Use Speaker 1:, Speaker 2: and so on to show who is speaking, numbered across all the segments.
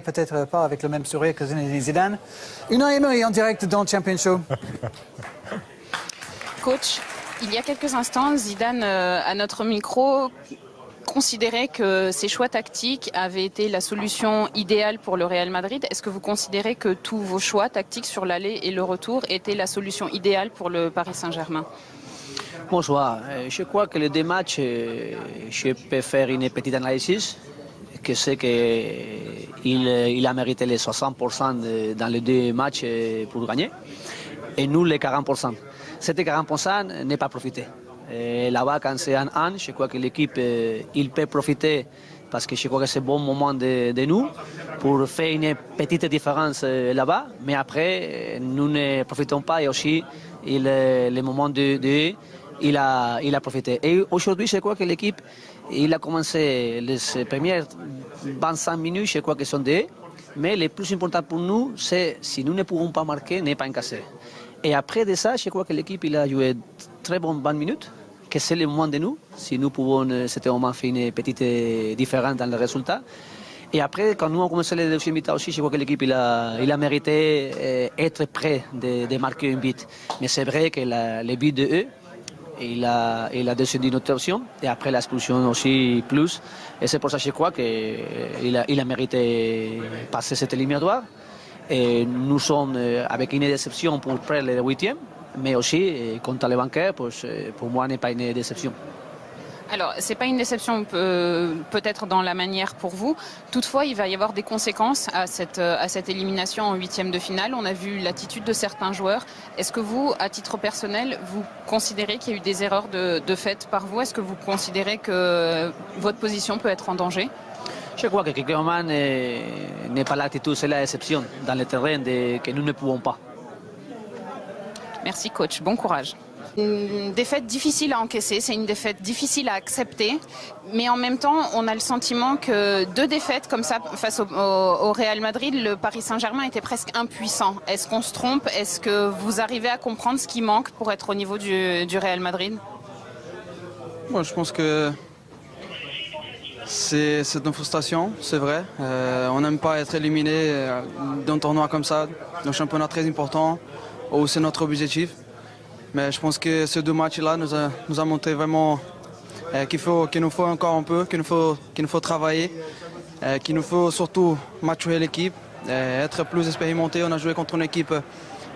Speaker 1: peut-être pas avec le même sourire que Zinedine Zidane. Unai Emery en direct dans le Champion Show.
Speaker 2: Coach, il y a quelques instants, Zidane, à notre micro, considérait que ses choix tactiques avaient été la solution idéale pour le Real Madrid. Est-ce que vous considérez que tous vos choix tactiques sur l'aller et le retour étaient la solution idéale pour le Paris Saint-Germain?
Speaker 3: Bonsoir. Je crois que les deux matchs, je peux faire une petite analyse. Que c'est qu'il a mérité les 60% dans les deux matchs pour gagner. Et nous, les 40%. Cet 40% n'est pas profité. Là-bas, quand c'est 1-1, je crois que l'équipe il peut profiter parce que je crois que c'est un bon moment de nous pour faire une petite différence là-bas. Mais après, nous ne profitons pas et aussi le moment il a profité. Et aujourd'hui, je crois que l'équipe il a commencé les premières 25 minutes, je crois que sont deux. Mais le plus important pour nous, c'est si nous ne pouvons pas marquer, ne pas encaisser. Et après de ça, je crois que l'équipe il a joué très bonnes 20 minutes, que c'est le moment de nous. Si nous pouvons, c'était au moins faire une petite différence dans le résultat. Et après, quand nous avons commencé le deuxième mi-temps aussi, je crois que l'équipe il a mérité être prêt de marquer un but. Mais c'est vrai que le but de eux, il a descendu notre option. Et après l'expulsion aussi plus. Et c'est pour ça que je crois qu'il a mérité passer cette éliminatoire. Et nous sommes avec une déception pour près le huitième, mais aussi contre les banquets, pour moi, n'est pas une déception.
Speaker 2: Alors, ce n'est pas une déception peut-être dans la manière pour vous. Toutefois, il va y avoir des conséquences à cette élimination en huitième de finale. On a vu l'attitude de certains joueurs. Est-ce que vous, à titre personnel, vous considérez qu'il y a eu des erreurs de fait par vous? Est-ce que vous considérez que votre position peut être en danger?
Speaker 3: Je crois que quelque moment n'est pas l'attitude, c'est la déception dans le terrain que nous ne pouvons pas.
Speaker 2: Merci coach, bon courage. Une défaite difficile à encaisser, c'est une défaite difficile à accepter, mais en même temps, on a le sentiment que deux défaites comme ça face au Real Madrid, le Paris Saint-Germain était presque impuissant. Est-ce qu'on se trompe? Est-ce que vous arrivez à comprendre ce qui manque pour être au niveau du Real Madrid?
Speaker 4: Moi, je pense que c'est une frustration, c'est vrai. On n'aime pas être éliminé d'un tournoi comme ça, d'un championnat très important, où c'est notre objectif. Mais je pense que ces deux matchs-là nous a montré vraiment qu'il nous faut encore un peu, qu'il nous faut travailler, qu'il nous faut surtout maturer l'équipe, être plus expérimenté. On a joué contre une équipe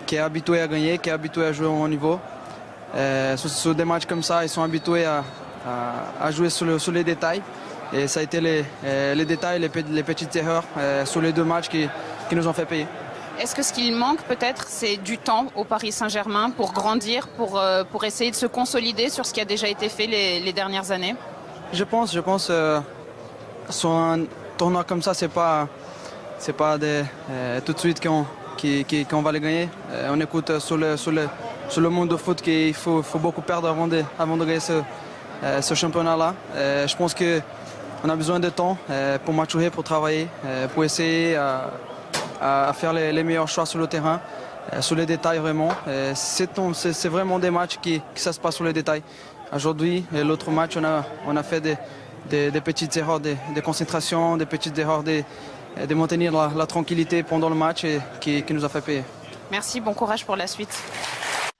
Speaker 4: qui est habituée à gagner, qui est habituée à jouer au haut niveau. Sur des matchs comme ça, ils sont habitués à jouer sur les détails. Et ça a été les détails, les petites erreurs sur les deux matchs qui nous ont fait payer.
Speaker 2: Est-ce que ce qu'il manque peut-être, c'est du temps au Paris Saint-Germain pour grandir, pour essayer de se consolider sur ce qui a déjà été fait les dernières années?
Speaker 4: Je pense sur un tournoi comme ça, c'est pas tout de suite qu'on va le gagner. On écoute sur le monde de foot qu'il faut beaucoup perdre avant de gagner ce championnat-là. Je pense qu'on a besoin de temps pour maturer, pour travailler, pour essayer à faire les meilleurs choix sur le terrain, sur les détails vraiment. C'est vraiment des matchs qui ça se passe sur les détails. Aujourd'hui, l'autre match, on a fait des petites erreurs de concentration, des petites erreurs de maintenir la tranquillité pendant le match et qui nous a fait payer.
Speaker 2: Merci, bon courage pour la suite.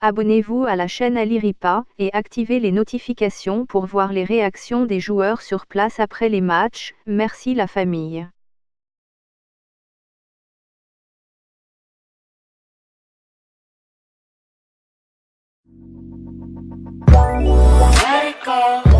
Speaker 5: Abonnez-vous à la chaîne Aliripa et activez les notifications pour voir les réactions des joueurs sur place après les matchs. Merci la famille.
Speaker 6: Let it go.